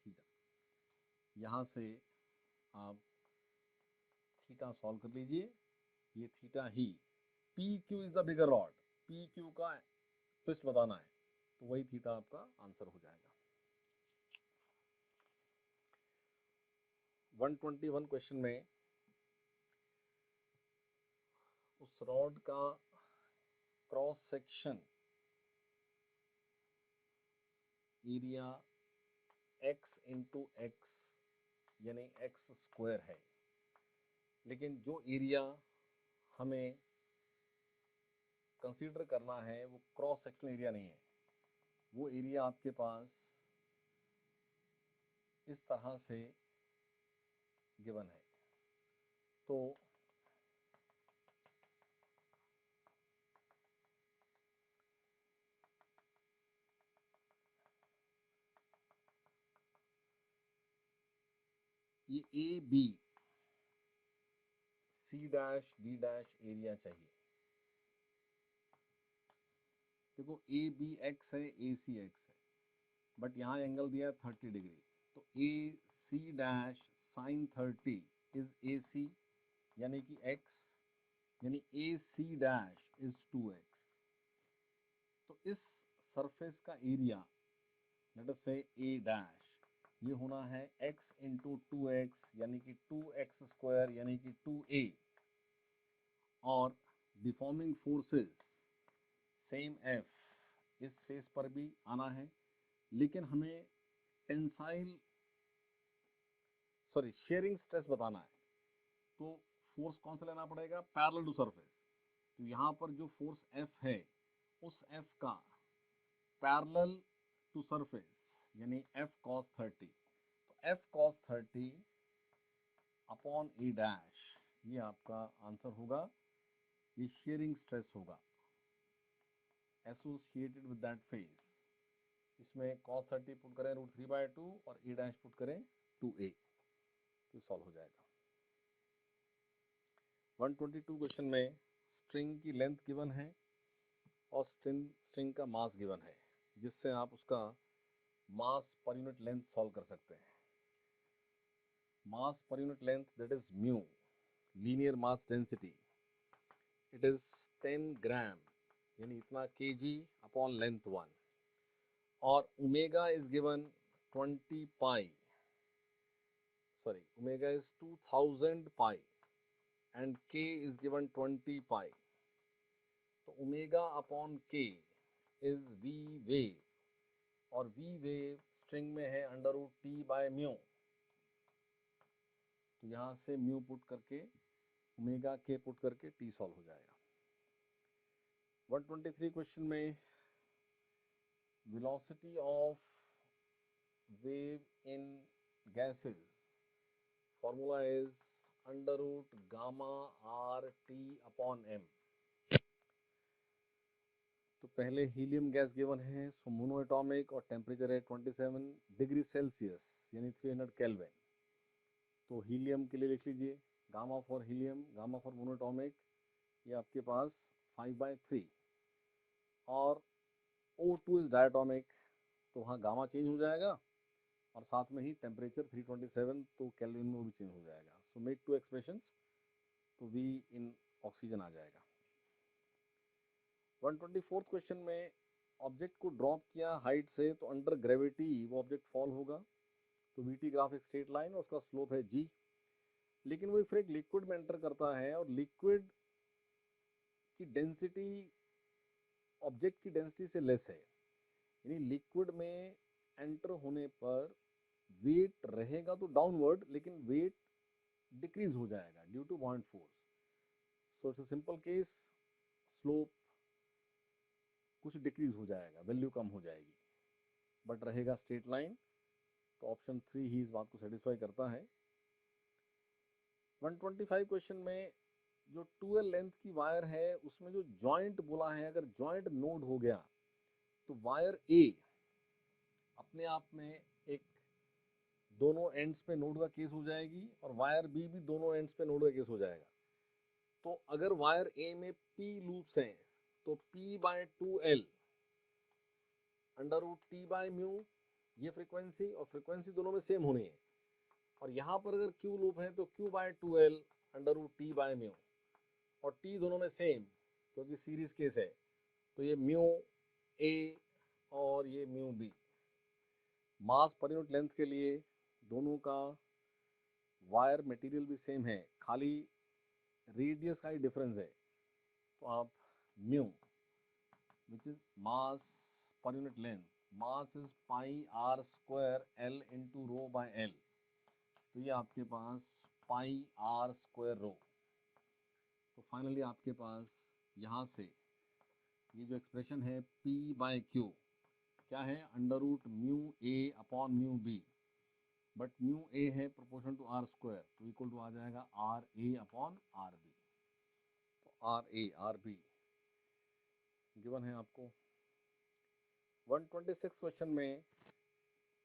theta. यहाँ से आप थीटा सॉल्व कर लीजिए, ये थीटा ही। PQ is the bigger rod, PQ का ट्विस्ट बताना है, तो वही थीटा आपका आंसर हो जाएगा। 121 क्वेश्चन में उस रॉड का cross section area x into x यानी x² है, लेकिन जो एरिया हमें कंसीडर करना है वो क्रॉस सेक्शन एरिया नहीं है, वो एरिया आपके पास इस तरह से गिवन है। तो ये AB C' D' एरिया चाहिए। देखो ABX है, ACX है, बट यहाँ एंगल दिया है 30 डिग्री, तो AC' sin 30 इज AC यानी कि x, यानी AC' इज 2x। तो इस सरफेस का एरिया लेट अस से A', ये होना है x इंटू 2x यानी कि 2x² यानी कि 2A, और डिफॉर्मिंग फोर्सेस सेम F इस फेस पर भी आना है, लेकिन हमें टेंसाइल सॉरी शेयरिंग स्ट्रेस बताना है, तो फोर्स कौन सा लेना पड़ेगा, पैरेलल टू सरफेस। तो यहाँ पर जो फोर्स F है उस F का पैरेलल टू सरफेस यानी F cos 30, तो F cos 30 upon A dash, ये आपका आंसर होगा, ये शेयरिंग स्ट्रेस होगा एसोसिएटेड विद दैट फेज। इसमें cos 30 पुट करें √3/2 और A डैश पुट करें 2A, तो सॉल्व हो जाएगा। 122 क्वेश्चन में स्ट्रिंग की लेंथ गिवन है और स्ट्रिंग का मास गिवन है, जिससे आप उसका मास पर यूनिट लेंथ सॉल्व कर सकते हैं। Mass per unit length that is mu, linear mass density, it is 10 gram यानी इतना kg अपॉन लेंथ 1, और omega is given 20 pi, sorry omega is 2000 pi and k is given 20 pi, तो omega upon k is v wave, और v wave string में है √T/μ, तो यहाँ से म्यू पुट करके ओमेगा k पुट करके t सॉल्व हो जाएगा। 123 क्वेश्चन में velocity of wave in gases formula is √γ/RT/m। तो पहले हीलियम गैस गिवन है, सो मोनो एटॉमिक और टेम्परेचर है 27 डिग्री सेल्सियस यानी 300 केल्विन। तो हीलियम के लिए लिख लीजिए gamma for helium, gamma for mono atomic, ये आपके पास 5/3, और O2 इज डायटोमिक, तो वहाँ गामा चेंज हो जाएगा और साथ में ही टेम्परेचर 327 तो केल्विन में भी चेंज हो जाएगा। सो मेक टू एक्सप्रेशंस, तो V इन ऑक्सीजन आ जाएगा। 124 क्वेश्चन में ऑब्जेक्ट को ड्रॉप किया हाइट से, तो अंडर ग्रेविटी वो ऑब्जेक्ट फॉल होगा, तो VT ग्राफ एक स्ट्रेट लाइन और उसका स्लोप है G। लेकिन वो फिर एक लिक्विड में एंटर करता है और लिक्विड की डेंसिटी ऑब्जेक्ट की डेंसिटी से लेस है, यानी लिक्विड में एंटर होने पर वेट रहेगा तो डाउनवर्ड, लेकिन वेट डिक्रीज हो जाएगा due to buoyant force. So it's a simple case, slope कुछ डिक्रीज हो जाएगा, वैल्यू कम हो जाएगी, बट रहेगा स्ट्रेट लाइन। तो ऑप्शन 3 ही इस बात को सेटिस्फाई करता है। 125 क्वेश्चन में जो 12 लेंथ की वायर है उसमें जो जॉइंट बोला है, अगर जॉइंट नोड हो गया तो वायर A अपने आप में एक दोनों एंड्स पे नोड का केस हो जाएगी और वायर B भी दोनों एंड्स पे नोड का केस हो जाएगा। तो अगर वायर A में P लूप्स हैं तो P/2L √T/μ, ये फ्रीक्वेंसी और फ्रीक्वेंसी दोनों में सेम होनी है, और यहाँ पर अगर Q लूप है तो Q/2L √T/μ, और T दोनों में सेम क्योंकि सीरीज केस है, तो ये μA और ये μB। मास पर यूनिट लेंथ के लिए दोनों का वायर मटेरियल भी सेम है, खाली रेडियस का ही डिफरेंस है। तो आप mu which is mass per unit length, mass is πr² L into ρ/L, तो ये आपके पास πr²ρ। तो फाइनली आपके पास यहाँ से ये जो एक्सप्रेशन है P/Q क्या है, √μA upon μB, but μA है प्रोपोर्शन टू r², तो इक्वल टू आ जाएगा RA अपॉन RB। तो RB गिवन है आपको। 126 क्वेश्चन में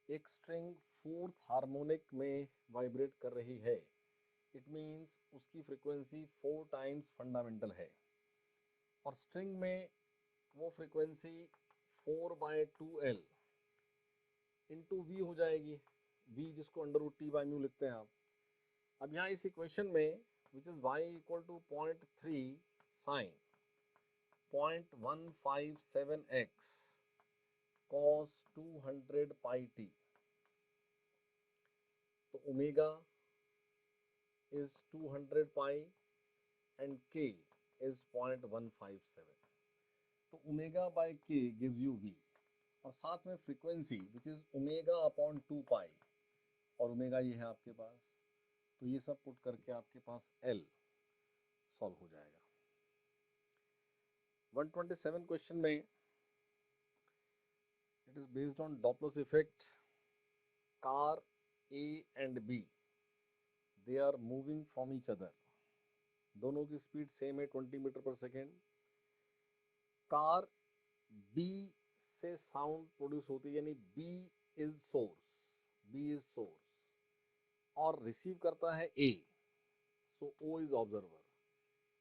एक स्ट्रिंग फोर्थ हार्मोनिक में वाइब्रेट कर रही है, इट मीन्स उसकी फ्रीक्वेंसी 4 टाइम्स फंडामेंटल है, और स्ट्रिंग में वो फ्रीक्वेंसी 4/2L इंटू V हो जाएगी, V जिसको √T/μ लिखते हैं आप। अब यहाँ इस इक्वेशन में which is y equal to 0.3 sine 0.157x cos 200 pi t, तो omega is 200 pi and k is 0.157, तो omega by k gives you V, और साथ में frequency which is omega upon 2 pi, और ओमेगा ये है आपके पास तो ये सब पुट करके आपके पास L सॉल्व हो जाएगा। 127 क्वेश्चन में it is based on Doppler's effect. Car A and B they are moving from each other, दोनों की स्पीड सेम है 20 metre per second. Car B से साउंड प्रोड्यूस होती है, यानी B इज सोर्स और रिसीव करता है A, so O is observer.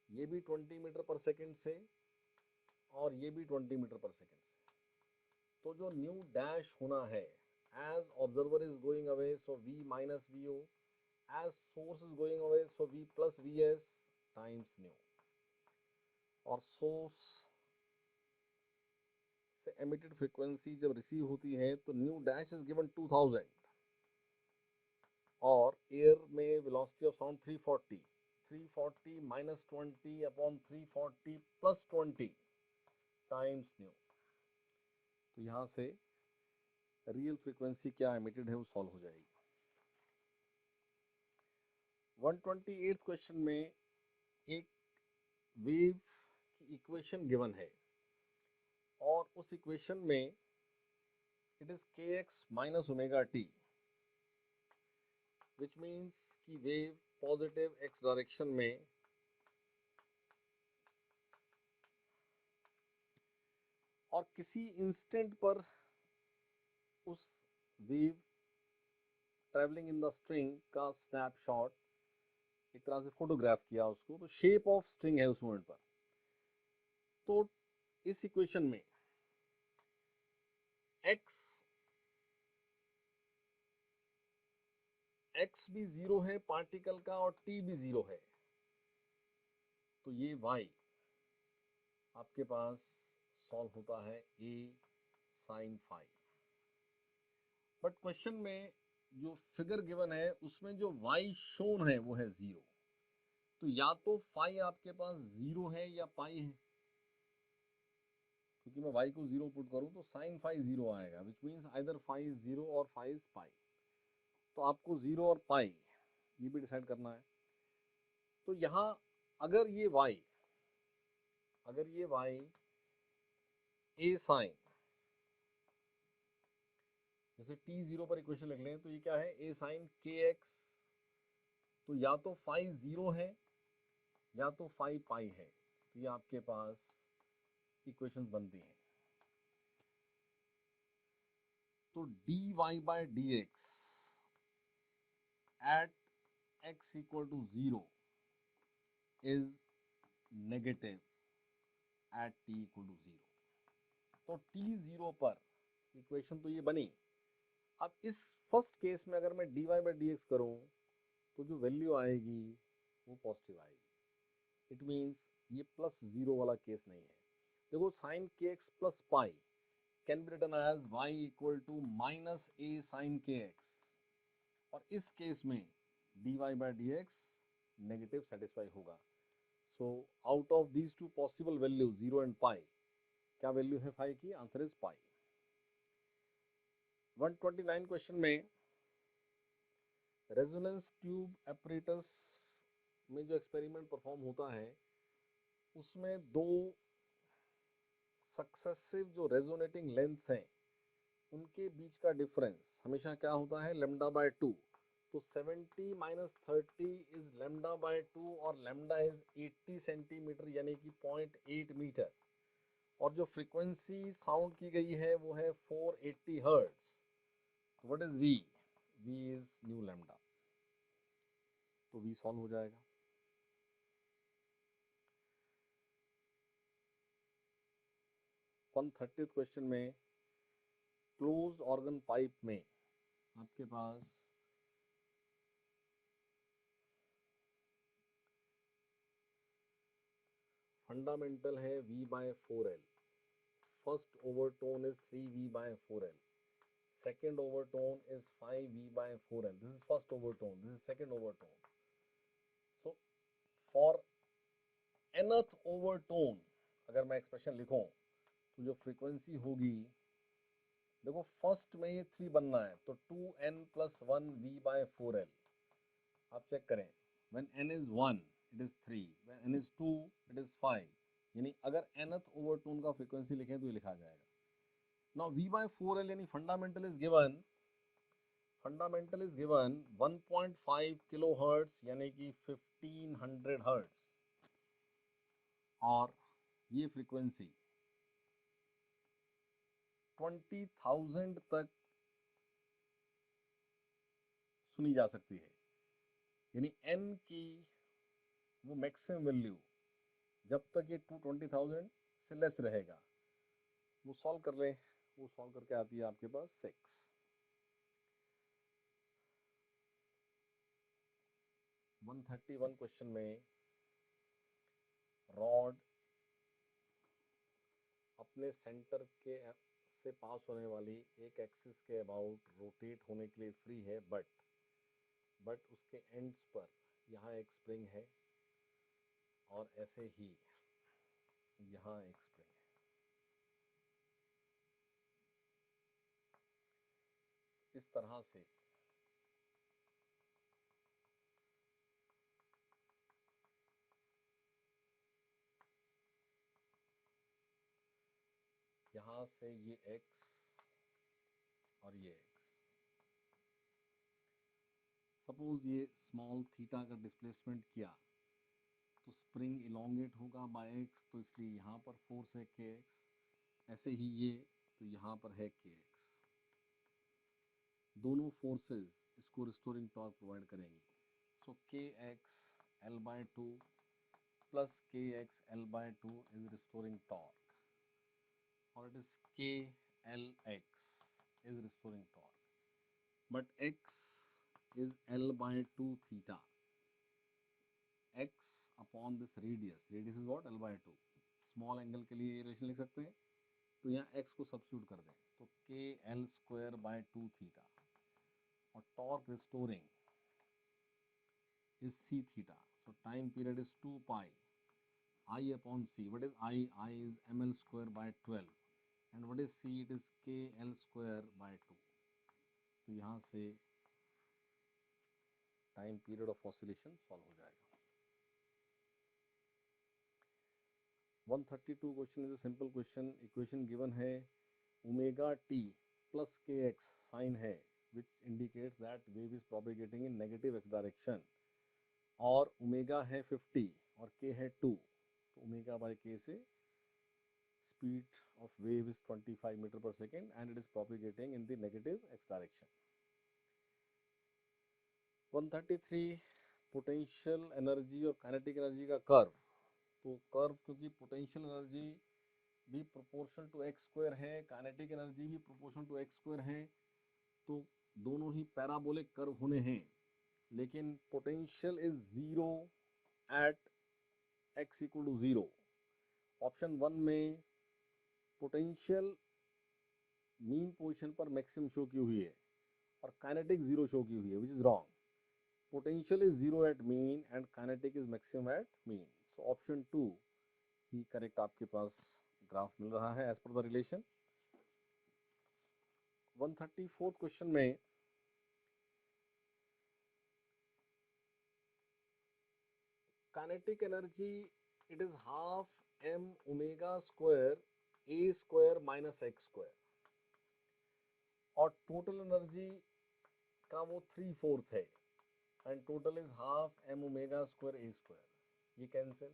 ये भी 20 मीटर पर सेकेंड से और ये भी 20 मीटर पर सेकेंड से। तो जो न्यू डैश होना है, as observer is going away so V minus VO, as source is going away so V plus VS times nu. और सोर्स से एमिटेड फ्रीक्वेंसी जब रिसीव होती है तो न्यू डैश इज गिवन 2000 और एयर में velocity of sound 340 minus 20 upon 340 plus 20 times new. तो यहाँ से रियल फ्रीक्वेंसी क्या एमिटेड है वो सॉल्व हो जाएगी। 128 क्वेश्चन में एक वेव की इक्वेशन गिवन है और उस इक्वेशन में it is kx minus omega T, which means कि वेव पॉजिटिव x डायरेक्शन में और किसी इंस्टेंट पर उस wave travelling in the string का स्नैपशॉट एक तरह से फोटोग्राफ किया उसको, तो शेप ऑफ स्ट्रिंग है उस मोमेंट पर। तो इस इक्वेशन में x भी 0 है पार्टिकल का और t भी 0 है, तो ये y आपके पास सॉल्व होता है a sin phi। But question में जो फिगर गिवन है उसमें जो y शोन है वो है 0, तो या तो फाई आपके पास 0 है या पाई है, क्योंकि मैं y को 0 पुट करूं तो sin phi 0 आएगा, which means either phi is 0 और फाई इज पाई। तो आपको 0 और पाई ये भी डिसाइड करना है। तो यहाँ अगर ये y a साइन, जैसे t 0 पर इक्वेशन लिख लें तो ये क्या है a साइन kx, तो या तो फाई 0 है या तो फाई पाई है, तो ये आपके पास इक्वेशंस बनती हैं। तो dy by dx at x equal to 0 is negative at t equal to 0। तो t 0 पर इक्वेशन तो ये बनी। अब इस फर्स्ट केस में अगर मैं dy by dx करूं तो जो वैल्यू आएगी वो पॉजिटिव आएगी। इट मीन्स ये प्लस 0 वाला केस नहीं है। देखो sine kx plus pi can be written as y equal to minus a sine kx, और इस केस में dy by dx negative satisfy होगा। So out of these two possible value 0 and pi, क्या value है phi की? Answer is pi. 129 question में resonance tube apparatus में जो एक्सपेरिमेंट परफॉर्म होता है उसमें दो सक्सेसिव जो रेजोनेटिंग लेंथ हैं उनके बीच का डिफरेंस हमेशा क्या होता है? Lambda by 2। तो 70 माइनस 30 इज लैम्डा बाय 2 और लैम्डा इज 80 सेंटीमीटर यानी कि 0.8 मीटर, और जो फ्रीक्वेंसी साउंड की गई है वो है 480 hertz. What is v? v is nu lambda, तो v सॉल्व हो जाएगा। वन 30th क्वेश्चन में क्लोज ऑर्गन पाइप में आपके पास फंडामेंटल है v by 4l, first overtone is 3v by 4l, second overtone is 5v by 4l. This is first overtone, this is second overtone. So for nth overtone अगर मैं expression लिखूं तो जो frequency होगी, देखो फर्स्ट में ये 3 बनना है तो 2n plus 1v by 4l, आप चेक करें, when n is 1 it is 3, when n is 2 it is 5, यानी अगर nth ओवरटोन का फ्रीक्वेंसी लिखें तो ये लिखा जाएगा. Now V by 4L यानी फंडामेंटल इज गिवन 1.5 किलोहर्ट्ज यानी कि 1500 हर्ट्ज, और ये फ्रीक्वेंसी 20,000 तक सुनी जा सकती है. यानी n की वो मैक्सिमम वैल्यू जब तक ये 20,000 से लेस रहेगा. वो सॉल्व कर लें, वो सॉल्व करके आती है आपके पास 6. 131 क्वेश्चन में रॉड अपने सेंटर के से पास होने वाली एक एक्सिस के अबाउट रोटेट होने के लिए फ्री है, बट उसके एंड्स पर यहाँ एक स्प्रिंग है और ऐसे ही यहाँ एक स्प्रिंग है. इस तरह से यहाँ से ये x और ये x, सपोज ये स्मॉल थीटा का डिस्प्लेसमेंट किया तो स्प्रिंग इलोंगेट होगा बाय x, तो इसलिए यहाँ पर फोर्स है kx. ऐसे ही ये तो यहाँ पर है kx. दोनों फोर्सेस इसको रिस्टोरिंग टॉर्क प्रोवाइड करेंगी. सो kx L by 2 plus kx L by 2 is restoring torque, or it is klx is restoring torque, but x is L by 2 theta. x upon this radius is what? L by 2. Small angle के लिए relation लिख सकते हैं, तो यहाँ x को substitute कर दें तो kl square by 2 theta, और torque restoring is c theta. So time period is 2 pi I upon c. What is I? I is ml square by 12, and what is c? It is kl square by 2. तो यहाँ से time period of oscillation solve हो जाएगा. 132 question is a simple question. Equation given है omega t plus के x sign है, which indicates that wave is propagating in negative x direction, और omega है 50 और के है 2, तो ओमेगा बाय के से speed of wave is 25 metre per second and it is propagating in the negative x direction. 133 potential energy और kinetic energy का curve. तो कर्व क्योंकि पोटेंशियल एनर्जी भी प्रोपोर्शनल टू एक्स स्क्वायर है, kinetic energy भी proportional to x square है, तो दोनों ही पैराबोलिक कर्व होने हैं. लेकिन potential is zero at x equal to 0. Option 1 में पोटेंशियल मीन पोजीशन पर मैक्सिमम शो की हुई है और काइनेटिक 0 शो की हुई है, which is wrong. Potential is 0 at mean and kinetic is maximum at mean. So option 2 ही करेक्ट आपके पास ग्राफ मिल रहा है as per the relation. 134 question में kinetic energy it is half m omega square a square minus x square, और total energy का वो 3/4 है, and total is half m omega square a square. ये cancel,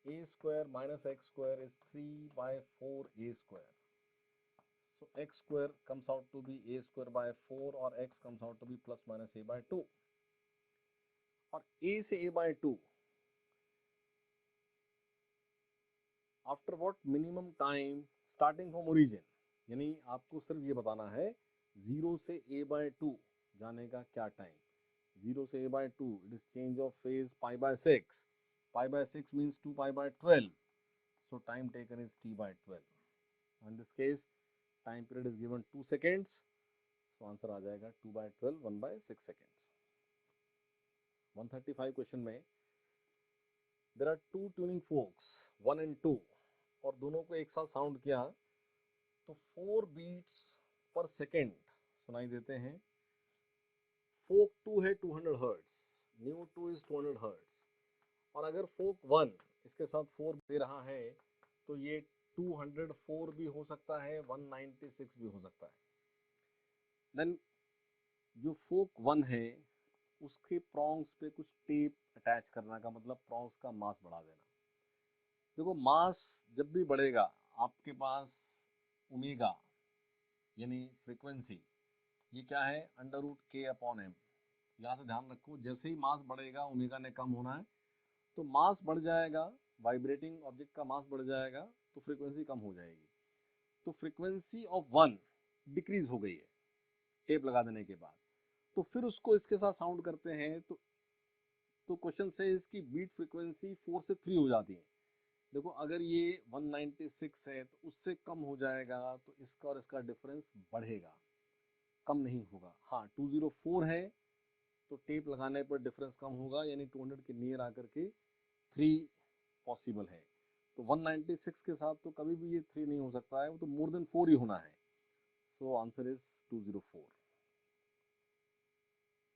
a square minus x square is 3/4 a square. So x square comes out to be a square by 4 और x comes out to be plus minus a by 2. और a से a by 2 after what minimum time starting from origin, यानी आपको सिर्फ ये बताना है 0 से a by 2 जाने का क्या टाइम. 0 से a by 2 it is change of phase pi by 6. pi by 6 means 2 pi by 12. So time taken is t by 12. In this case time period is given 2 seconds. तो answer आ जाएगा 2 by 12 1 by 6 seconds. 135 question में there are 2 tuning forks 1 and 2, और दोनों को एक साथ sound किया तो 4 बीट्स पर सेकेंड सुनाई देते हैं. फोक 2 है 200 हर्ट्ज, न्यू 2 इज 200 हर्ट्ज, और अगर फोक 1 इसके साथ 4 दे रहा है तो ये 204 भी हो सकता है, 196 भी हो सकता है। देन जो फोक 1 है उसके प्रॉन्ग्स पे कुछ टेप अटैच करना का मतलब प्रॉन्ग्स का मास बढ़ा देना। देखो मास जब भी बढ़ेगा आपके पास ओमेगा यानी फ्रीक्वेंसी, ये क्या है अंडर रूट के अपॉन एम। यहाँ से ध्यान रखो, जैसे ही मास बढ़ेगा ओमेगा ने कम होना है, तो मास बढ़ जाएगा, वाइब्रेटिंग ऑब्जेक्ट का मास बढ़ जाएगा तो फ्रीक्वेंसी कम हो जाएगी। तो फ्रीक्वेंसी ऑफ 1 डिक्रीज हो गई है टेप लगा देने के बाद, तो फिर उसको इसके साथ साउंड करते हैं तो क्वेश्चन से इसकी बीट फ्रीक्वेंसी 4 से 3 हो जाती है। देखो अगर ये 196 है तो उससे कम हो जाएगा तो इसका और इसका डिफरेंस बढ़ेगा, कम नहीं होगा। हाँ 204 है तो टेप लगाने पर डिफरेंस कम होगा, यानी 200 के नियर आकर के 3 पॉसिबल है। तो 196 के साथ तो कभी भी ये 3 नहीं हो सकता है, वो तो मोर देन 4 ही होना है। So answer is 204।